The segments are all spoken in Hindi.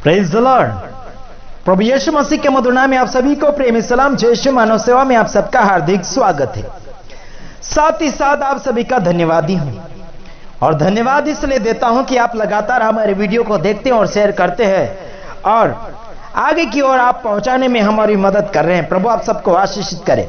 Praise the lord. प्रभु यीशु मसीह के मधुर नाम में आप सभी को प्रेमी सलाम। जय श्री मानव सेवा में आप सबका हार्दिक स्वागत है। साथ ही साथ आप सभी का धन्यवादी हूं, और धन्यवाद इसलिए देता हूं कि आप लगातार हमारे वीडियो को देखते हैं और शेयर करते हैं और आगे की ओर आप पहुंचाने में हमारी मदद कर रहे हैं। प्रभु आप सबको आशीषित करे।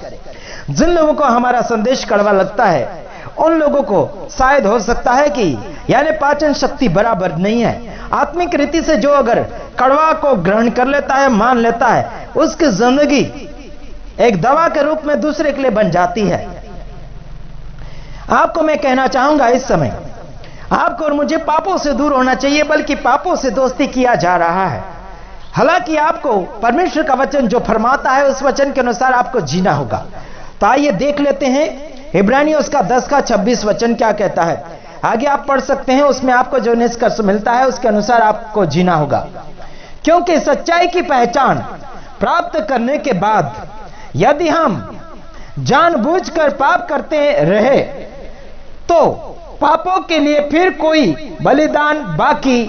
जिन लोगों को हमारा संदेश कड़वा लगता है उन लोगों को शायद हो सकता है कि यानी पाचन शक्ति बराबर नहीं है। आत्मिक रीति से जो अगर कड़वा को ग्रहण कर लेता है, मान लेता है, उसकी जिंदगी एक दवा के रूप में दूसरे के लिए बन जाती है। आपको मैं कहना चाहूंगा इस समय आपको और मुझे पापों से दूर होना चाहिए, बल्कि पापों से दोस्ती किया जा रहा है। हालांकि आपको परमेश्वर का वचन जो फरमाता है उस वचन के अनुसार आपको जीना होगा। तो आइए देख लेते हैं इब्रानियों उसका 10 का 26 वचन क्या कहता है। आगे आप पढ़ सकते हैं, उसमें आपको जो निष्कर्ष मिलता है उसके अनुसार आपको जीना होगा। क्योंकि सच्चाई की पहचान प्राप्त करने के बाद यदि हम जानबूझकर पाप करते रहे तो पापों के लिए फिर कोई बलिदान बाकी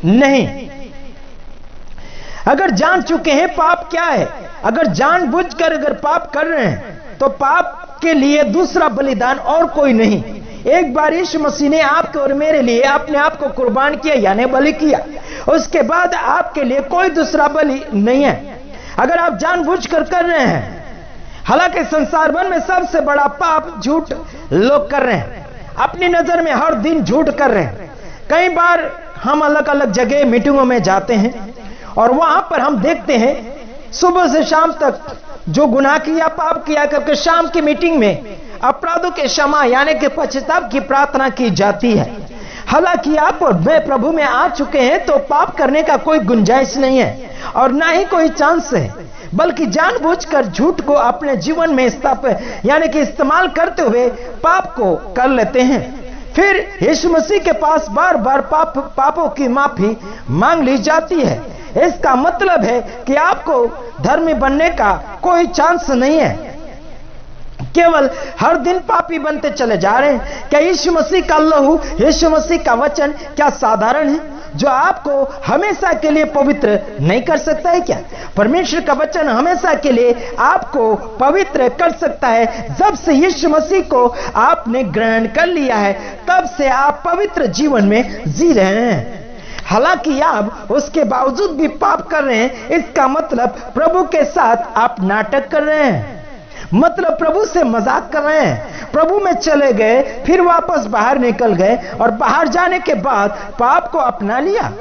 नहीं। अगर जान चुके हैं पाप क्या है, अगर जानबूझकर अगर पाप कर रहे हैं तो पाप के लिए दूसरा बलिदान और कोई नहीं। एक बार यीशु मसीह ने आपके और मेरे लिए अपने आप को कुर्बान किया यानी बलि किया, उसके बाद आपके लिए कोई दूसरा बलि नहीं है। अगर आप जानबूझकर कर रहे हैं, हालांकि संसार भर में सबसे बड़ा पाप झूठ लोग कर रहे हैं। अपनी नजर में हर दिन झूठ कर रहे हैं। कई बार हम अलग अलग जगह मीटिंगों में जाते हैं और वहां पर हम देखते हैं सुबह से शाम तक जो गुनाह किया, पाप किया करके शाम की मीटिंग में अपराधों के क्षमा यानी कि पश्चाताप की प्रार्थना की जाती है। हालांकि आप और मैं प्रभु में आ चुके हैं तो पाप करने का कोई गुंजाइश नहीं है और ना ही कोई चांस है, बल्कि जानबूझकर झूठ को अपने जीवन में यानी कि इस्तेमाल करते हुए पाप को कर लेते हैं। फिर यीशु मसीह के पास बार बार पापों की माफी मांग ली जाती है। इसका मतलब है कि आपको धर्मी बनने का कोई चांस नहीं है, केवल हर दिन पापी बनते चले जा रहे हैं। क्या यीशु मसीह का लहू, यीशु मसीह का वचन क्या साधारण है जो आपको हमेशा के लिए पवित्र नहीं कर सकता है? क्या परमेश्वर का वचन हमेशा के लिए आपको पवित्र कर सकता है? जब से यीशु मसीह को आपने ग्रहण कर लिया है तब से आप पवित्र जीवन में जी रहे हैं। हालांकि आप उसके बावजूद भी पाप कर रहे हैं, इसका मतलब प्रभु के साथ आप नाटक कर रहे हैं, मतलब प्रभु से मजाक कर रहे हैं। प्रभु में चले गए, फिर वापस बाहर निकल गए और बाहर जाने के बाद पाप को अपना लिया।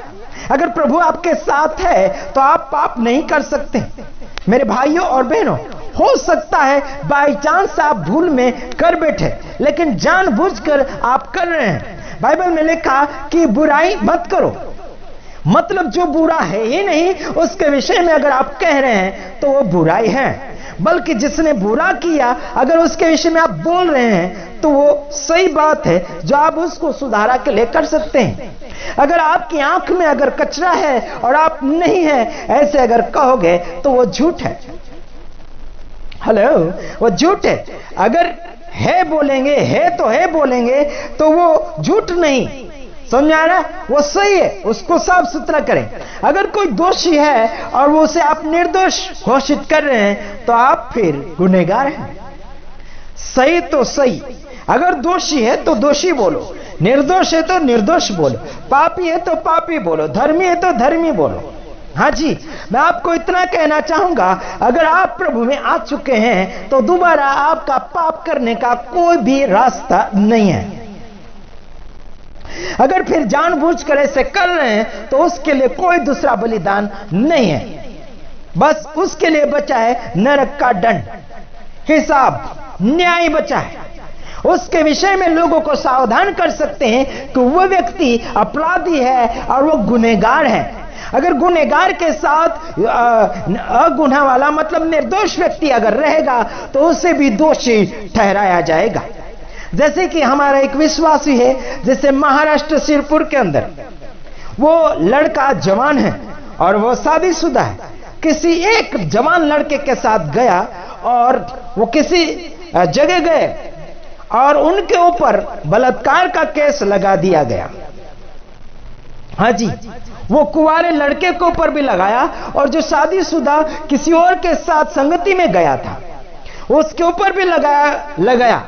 अगर प्रभु आपके साथ है तो आप पाप नहीं कर सकते। मेरे भाइयों और बहनों, हो सकता है बाई चांस आप भूल में कर बैठे, लेकिन जानबूझकर आप कर रहे हैं। बाइबल में लिखा कि बुराई मत करो, मतलब जो बुरा है ही नहीं उसके विषय में अगर आप कह रहे हैं तो वो बुराई है। बल्कि जिसने बुरा किया अगर उसके विषय में आप बोल रहे हैं तो वो सही बात है जो आप उसको सुधारा के लिए कर सकते हैं। अगर आपकी आंख में अगर कचरा है और आप नहीं है ऐसे अगर कहोगे तो वो झूठ है। हेलो, वो झूठ है। अगर है बोलेंगे, है तो है बोलेंगे तो वो झूठ नहीं, समझ आ रहा? वो सही है, उसको साफ सुथरा करें। अगर कोई दोषी है और वो उसे आप निर्दोष घोषित कर रहे हैं तो आप फिर गुनहगार हैं। सही तो सही, अगर दोषी है तो दोषी बोलो, निर्दोष है तो निर्दोष बोलो, पापी है तो पापी बोलो, धर्मी है तो धर्मी बोलो। हाँ जी, मैं आपको इतना कहना चाहूंगा, अगर आप प्रभु में आ चुके हैं तो दोबारा आपका पाप करने का कोई भी रास्ता नहीं है। अगर फिर जानबूझकर ऐसे कर रहे हैं तो उसके लिए कोई दूसरा बलिदान नहीं है, बस उसके लिए बचा है नरक का दंड, हिसाब, न्याय बचा है। उसके विषय में लोगों को सावधान कर सकते हैं कि वह व्यक्ति अपराधी है और वह गुनहगार है। अगर गुनहगार के साथ अगुनाह वाला मतलब निर्दोष व्यक्ति अगर रहेगा तो उसे भी दोषी ठहराया जाएगा। जैसे कि हमारा एक विश्वासी है, जैसे महाराष्ट्र सिरपुर के अंदर वो लड़का जवान है और वो शादीशुदा है, किसी एक जवान लड़के के साथ गया और वो किसी जगह गए और उनके ऊपर बलात्कार का केस लगा दिया गया। हाँ जी, वो कुंवारे लड़के के ऊपर भी लगाया, और जो शादीशुदा किसी और के साथ संगति में गया था उसके ऊपर भी लगाया।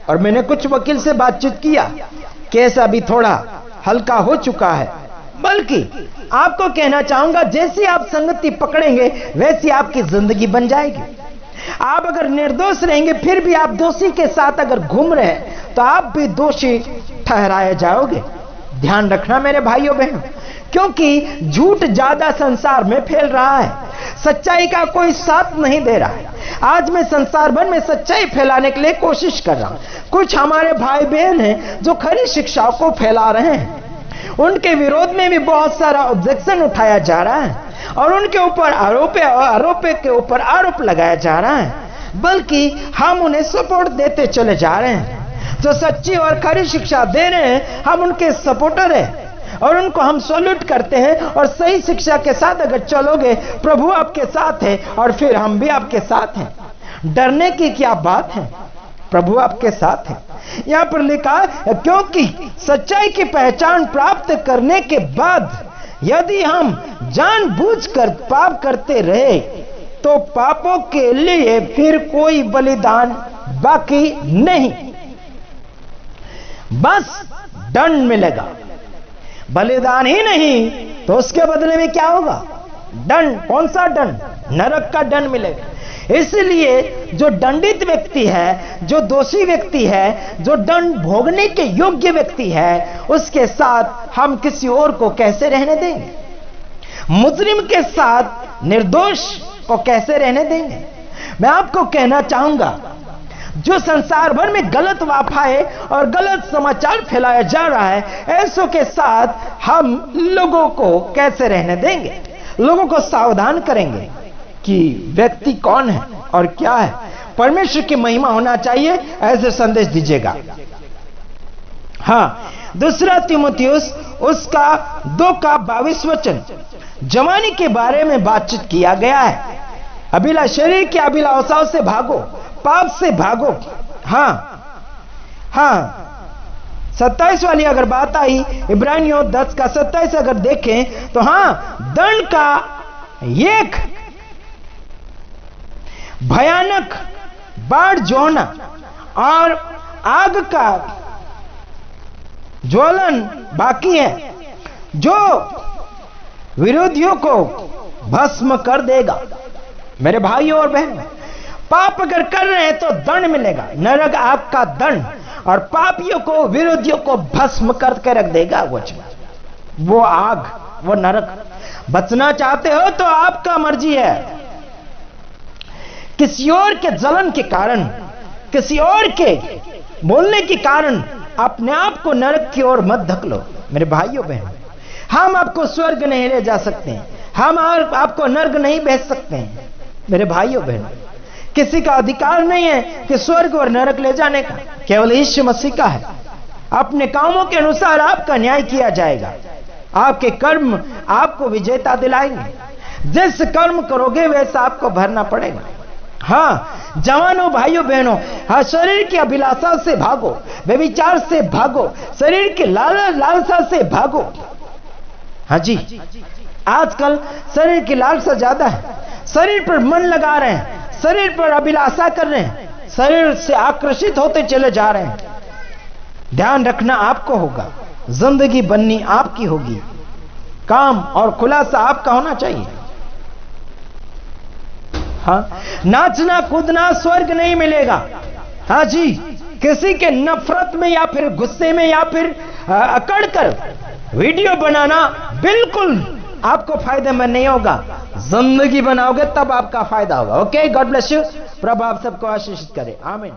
और मैंने कुछ वकील से बातचीत किया, केस अभी थोड़ा हल्का हो चुका है, बल्कि आपको कहना चाहूंगा जैसी आप संगति पकड़ेंगे वैसी आपकी जिंदगी बन जाएगी। आप अगर निर्दोष रहेंगे फिर भी आप दोषी के साथ अगर घूम रहे हैं तो आप भी दोषी ठहराए जाओगे। ध्यान रखना मेरे भाइयों बहनों, क्योंकि झूठ ज्यादा संसार में फैल रहा है, सच्चाई का कोई साथ नहीं दे रहा है। आज मैं संसार भर में सच्चाई फैलाने के लिए कोशिश कर रहा हूं। कुछ हमारे भाई बहन हैं जो खरी शिक्षाओं को फैला रहे हैं, उनके विरोध में भी बहुत सारा ऑब्जेक्शन उठाया जा रहा है और उनके ऊपर आरोप के ऊपर आरोप लगाया जा रहा है, बल्कि हम उन्हें सपोर्ट देते चले जा रहे हैं। जो सच्ची और खरी शिक्षा दे रहे हैं हम उनके सपोर्टर हैं और उनको हम सैल्यूट करते हैं। और सही शिक्षा के साथ अगर चलोगे प्रभु आपके साथ है और फिर हम भी आपके साथ हैं। डरने की क्या बात है, प्रभु आपके साथ है। यहां पर लिखा है क्योंकि सच्चाई की पहचान प्राप्त करने के बाद यदि हम जानबूझकर पाप करते रहे तो पापों के लिए फिर कोई बलिदान बाकी नहीं, बस दंड मिलेगा। बलिदान ही नहीं तो उसके बदले में क्या होगा? दंड। कौन सा दंड? नरक का दंड मिलेगा। इसलिए जो दंडित व्यक्ति है, जो दोषी व्यक्ति है, जो दंड भोगने के योग्य व्यक्ति है, उसके साथ हम किसी और को कैसे रहने देंगे? मुजरिम के साथ निर्दोष को कैसे रहने देंगे? मैं आपको कहना चाहूंगा जो संसार भर में गलत वाफाए और गलत समाचार फैलाया जा रहा है, ऐसों के साथ हम लोगों को कैसे रहने देंगे? लोगों को सावधान करेंगे कि व्यक्ति कौन है और क्या है। परमेश्वर की महिमा होना चाहिए, ऐसे संदेश दीजिएगा। हाँ, दूसरा तीमुथियुस उसका 2:22 वचन जवानी के बारे में बातचीत किया गया है। शरीर की अभिलाषाओं से भागो, पाप से भागो। हाँ 27 वाली अगर बात आई, इब्रानियों 10:27 अगर देखें तो दंड का एक भयानक बाढ़ जोना और आग का ज्वलन बाकी है जो विरोधियों को भस्म कर देगा। मेरे भाइयों और बहनों, पाप अगर कर रहे हैं तो दंड मिलेगा, नरक आग का दंड, और पापियों को, विरोधियों को भस्म करके रख देगा वो आग, वो नरक। बचना चाहते हो तो आपका मर्जी है। किसी और के जलन के कारण, किसी और के बोलने के कारण अपने आप को नरक की ओर मत धकेलो। मेरे भाइयों बहनों, हम आपको स्वर्ग नहीं ले जा सकते हैं, हम आपको नर्क नहीं भेज सकते हैं। मेरे भाइयों बहनों, किसी का अधिकार नहीं है कि स्वर्ग और नरक ले जाने का, केवल यीशु मसीह का है। अपने कामों के अनुसार आपका न्याय किया जाएगा, आपके कर्म आपको विजेता दिलाएंगे। जिस कर्म करोगे वैसा आपको भरना पड़ेगा। जवानों भाइयों बहनों, शरीर की अभिलाषा से भागो, व्यभिचार से भागो, शरीर की लालसा से भागो। जी, आजकल शरीर की लालसा ज्यादा है, शरीर पर मन लगा रहे हैं, शरीर पर अभिलाषा कर रहे हैं, शरीर से आकर्षित होते चले जा रहे हैं। ध्यान रखना आपको होगा, जिंदगी बननी आपकी होगी, काम और खुलासा आपका होना चाहिए। नाचना कूदना स्वर्ग नहीं मिलेगा। जी, किसी के नफरत में या फिर गुस्से में या फिर अकड़ कर वीडियो बनाना बिल्कुल आपको फायदेमंद नहीं होगा। जिंदगी बनाओगे तब आपका फायदा होगा। Okay, God bless you. प्रभु आप सबको आशीषित करे। आमीन।